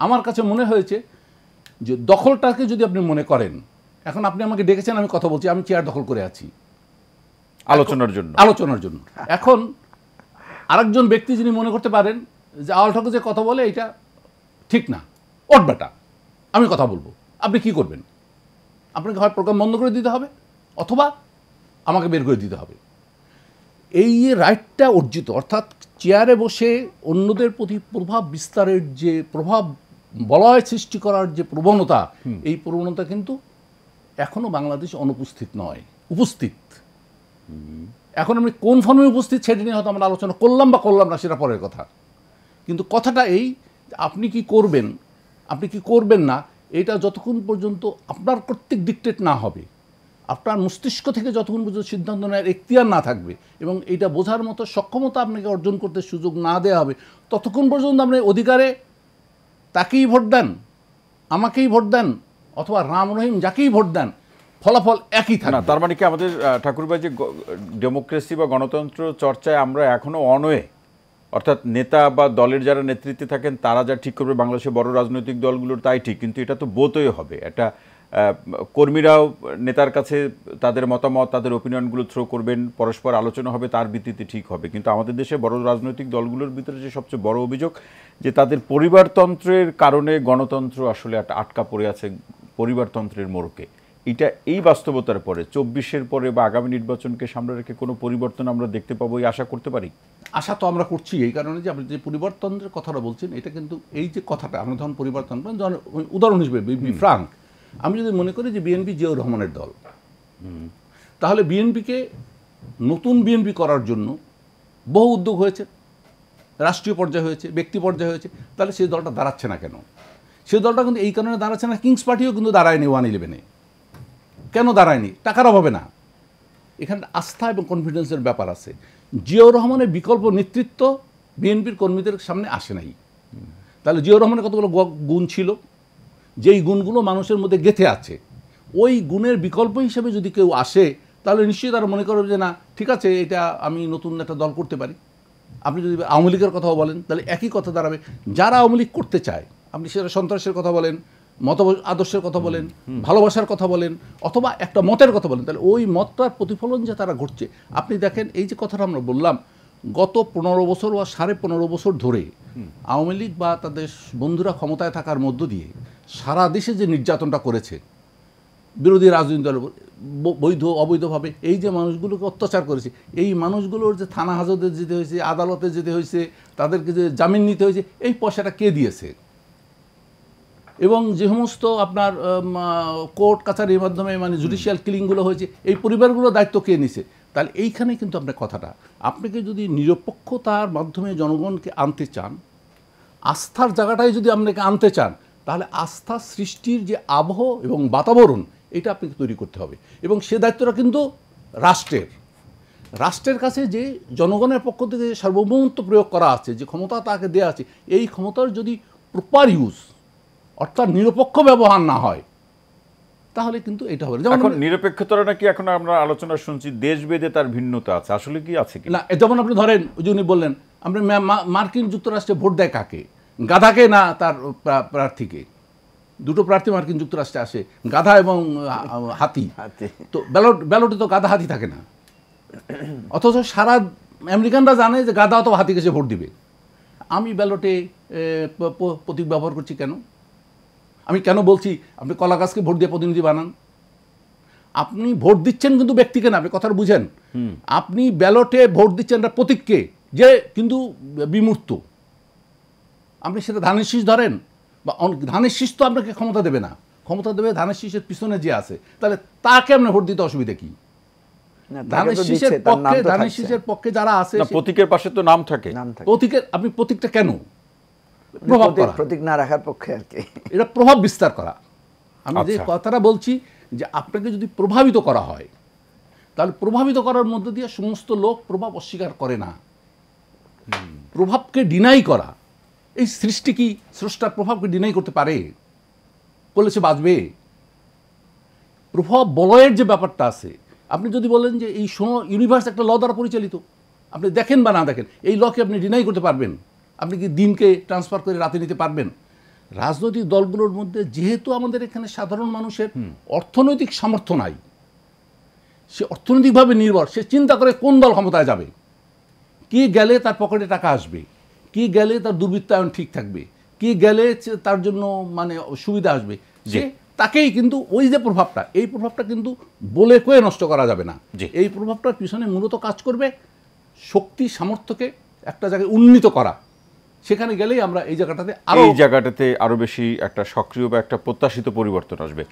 আমার কাছে মনে হয়েছে যে দখলটাকে যদি আপনি মনে করেন, এখন আপনি আমাকে ডেকেছেন, আমি কথা বলছি, আমি চেয়ার দখল করে আছি আলোচনার জন্য। এখন আরেকজন ব্যক্তি যিনি মনে করতে পারেন যে আওয়াল হক যে কথা বলে এটা ঠিক না, ওট বেটা, আমি কথা বলবো, আপনি কি করবেন? আপনাকে হয় প্রোগ্রাম বন্ধ করে দিতে হবে অথবা আমাকে বের করে দিতে হবে। এই রাইটটা অর্জিত, অর্থাৎ চেয়ারে বসে অন্যদের প্রতি প্রভাব বিস্তারের যে প্রভাব, বলয় সৃষ্টি করার যে প্রবণতা, এই প্রবণতা কিন্তু এখনো বাংলাদেশ অনুপস্থিত নয়, উপস্থিত। এখন আমি কোন ফর্মে উপস্থিত সেটা নিয়ে হয়তো আমরা আলোচনা করলাম বা করলাম না, সেটা পরের কথা। কিন্তু কথাটা এই, আপনি কি করবেন, আপনি কি করবেন না, এটা যতক্ষণ পর্যন্ত আপনার কর্তৃক ডিক্টেট না হবে, আপনার মস্তিষ্ক থেকে যতক্ষণ পর্যন্ত সিদ্ধান্ত নেওয়ার এখতিয়ার না থাকবে এবং এটা বোঝার মতো সক্ষমতা আপনাকে অর্জন করতে সুযোগ না দেওয়া হবে, ততক্ষণ পর্যন্ত আপনি অধিকারে তাকেই ভোট দেন, আমাকেই ভোট দেন অথবা রাম রহিম যাকেই ভোট দেন, ফলাফল একই থাকে না। তার মানে কি আমাদের ঠাকুরভাই যে ডেমোক্রেসি বা গণতন্ত্র চর্চায় আমরা এখনো অনয়ে, অর্থাৎ নেতা বা দলের যারা নেতৃত্বে থাকেন তারা যা ঠিক করবে, বাংলাদেশের বড় রাজনৈতিক দলগুলোর তাই ঠিক, কিন্তু এটা তো বোধই হবে, এটা কর্মীরাও নেতার কাছে তাদের মতামত, তাদের ওপিনিয়নগুলো থ্রো করবেন, পরস্পর আলোচনা হবে, তার ভিত্তিতে ঠিক হবে। কিন্তু আমাদের দেশে বড় রাজনৈতিক দলগুলোর ভিতরে যে সবচেয়ে বড় অভিযোগ যে তাদের পরিবারতন্ত্রের কারণে গণতন্ত্র আসলে একটা আটকা পড়ে আছে পরিবারতন্ত্রের মোড়কে। এটা এই বাস্তবতার পরে 24-এর পরে বা আগামী নির্বাচনকে সামনে রেখে কোনো পরিবর্তন আমরা দেখতে পাবো, এই আশা করতে পারি? আশা তো আমরা করছি, এই কারণে যে আপনি যে পরিবর্তনের কথাটা বলছেন, এটা কিন্তু এই যে কথাটা আমরা যখন পরিবর্তন, উদাহরণ হিসেবে বি ফ্রাঙ্ক, আমি যদি মনে করি যে বিএনপি জিয়াউর রহমানের দল, তাহলে বিএনপিকে নতুন বিএনপি করার জন্য বহু উদ্যোগ হয়েছে, রাষ্ট্রীয় পর্যায়ে হয়েছে, ব্যক্তি পর্যায়ে হয়েছে, তাহলে সেই দলটা দাঁড়াচ্ছে না কেন? সেই দলটা কিন্তু এই কারণে দাঁড়াচ্ছে না, কিংস পার্টিও কিন্তু দাঁড়ায়নি 111-এ। কেন দাঁড়ায়নি? টাকার অভাবে না, এখানে আস্থা এবং কনফিডেন্সের ব্যাপার আছে। জিয়াউর রহমানের বিকল্প নেতৃত্ব বিএনপির কর্মীদের সামনে আসে নাই। তাহলে জিয়াউর রহমানের কতগুলো গুণ ছিল, যেই গুণগুলো মানুষের মধ্যে গেঁথে আছে, ওই গুণের বিকল্প হিসেবে যদি কেউ আসে, তাহলে নিশ্চয়ই তারা মনে করবে যে না, ঠিক আছে, এটা আমি নতুন একটা দল করতে পারি। আপনি যদি আওয়ামী লীগের কথাও বলেন, তাহলে একই কথা দাঁড়াবে। যারা আওয়ামী লীগ করতে চায়, আপনি সেটা সন্ত্রাসের কথা বলেন, মত আদর্শের কথা বলেন, ভালোবাসার কথা বলেন, অথবা একটা মতের কথা বলেন, তাহলে ওই মতটার প্রতিফলন যে তারা ঘটছে। আপনি দেখেন, এই যে কথাটা আমরা বললাম, গত 15 বছর বা 15.5 বছর ধরে আওয়ামী লীগ বা তাদের বন্ধুরা ক্ষমতায় থাকার মধ্য দিয়ে সারা দেশে যে নির্যাতনটা করেছে বিরোধী রাজনৈতিক দল, বৈধ অবৈধভাবে এই যে মানুষগুলোকে অত্যাচার করেছে, এই মানুষগুলোর যে থানা হাজতে যেতে হয়েছে, আদালতে যেতে হয়েছে, তাদেরকে যে জামিন নিতে হয়েছে, এই পয়সাটা কে দিয়েছে? এবং যে সমস্ত আপনার কোর্ট কাছারির মাধ্যমে মানে জুডিশিয়াল কিলিংগুলো হয়েছে, এই পরিবারগুলোর দায়িত্ব কে নিছে? তাহলে এইখানে কিন্তু আপনার কথাটা, আপনাকে যদি নিরপেক্ষতার মাধ্যমে জনগণকে আনতে চান, আস্থার জায়গাটায় যদি আপনাকে আনতে চান, তাহলে আস্থা সৃষ্টির যে আবহ এবং বাতাবরণ, এটা আপনাকে তৈরি করতে হবে। এবং সে দায়িত্বটা কিন্তু রাষ্ট্রের কাছে যে জনগণের পক্ষ থেকে সার্বভৌমত্ব প্রয়োগ করা আছে, যে ক্ষমতা তাকে দেওয়া আছে, এই ক্ষমতার যদি প্রপার ইউজ, অর্থাৎ নিরপেক্ষ ব্যবহার না হয়, তাহলে কিন্তু এটা হবে। যেমন নিরপেক্ষতার নাকি এখন আমরা আলোচনা শুনছি দেশভেদে তার ভিন্নতা আছে, আসলে কি আছে কি না? যেমন আপনি ধরেন, ওই যে উনি বললেন, আমরা মার্কিন যুক্তরাষ্ট্রে ভোট দেয় কাকে? গাধাকে না তার প্রার্থীকে? দুটো প্রার্থী মার্কিন যুক্তরাষ্ট্রে আসে, গাধা এবং হাতি। তো ব্যালটে তো গাধা হাতি থাকে না, অথচ সারা আমেরিকানরা জানে যে গাধা অথবা হাতিকে সে ভোট দিবে। আমি ব্যালটে প্রতীক ব্যবহার করছি কেন? আমি কেন বলছি আপনি কলা গাছকে ভোট দিয়ে প্রতিনিধি বানান? আপনি ভোট দিচ্ছেন কিন্তু ব্যক্তিকে না, আপনি কথাটা বুঝেন। আপনি ব্যালটে ভোট দিচ্ছেন একটা প্রতীককে, যে কিন্তু বিমূর্ত। আপনি সেটা ধানের শীষ ধরেন, বা ধানের শীষ তো আপনাকে ক্ষমতা দেবে না, ক্ষমতা দেবে ধানের শীষের পিছনে যে আছে। তাহলে তাকে আপনি ভোট দিতে অসুবিধা কি? ধানের শীষের পক্ষে যারা আছে, প্রতীকের পাশে তো নাম থাকে। প্রতীকের, আপনি প্রতীকটা কেন? প্রতীক না রাখার পক্ষে আর কি, এটা প্রভাব বিস্তার করা। আমি যে কথাটা বলছি, যে আপনাকে যদি প্রভাবিত করা হয়, তাহলে প্রভাবিত করার মধ্য দিয়ে সমস্ত লোক প্রভাব অস্বীকার করে না। প্রভাবকে ডিনাই করা, এই সৃষ্টি কি স্রষ্টার প্রভাবকে ডিনাই করতে পারে? করলে সে বাঁচবে? প্রভাব বলয়ের যে ব্যাপারটা আছে, আপনি যদি বলেন যে এই ইউনিভার্স একটা ল দ্বারা পরিচালিত, আপনি দেখেন বা না দেখেন, এই লকে আপনি ডিনাই করতে পারবেন? আপনি কি দিনকে ট্রান্সফার করে রাতে নিতে পারবেন? রাজনৈতিক দলগুলোর মধ্যে যেহেতু আমাদের এখানে সাধারণ মানুষের অর্থনৈতিক সামর্থ্য নাই, সে অর্থনৈতিকভাবে নির্ভর, সে চিন্তা করে কোন দল ক্ষমতায় যাবে, কি গেলে তার পকেটে টাকা আসবে, কি গেলে তার দুর্বৃত্তায়ন ঠিক থাকবে, কি গেলে তার জন্য মানে সুবিধা আসবে, যে তাকেই কিন্তু ওই যে প্রভাবটা, এই প্রভাবটা কিন্তু বলে কয়ে নষ্ট করা যাবে না। এই প্রভাবটার পিছনে মূলত কাজ করবে শক্তি সামর্থ্যকে একটা জায়গায় উন্নীত করা। সেখানে গেলেই আমরা এই জায়গাটাতে আরো বেশি একটা সক্রিয় বা একটা প্রত্যাশিত পরিবর্তন আসবে।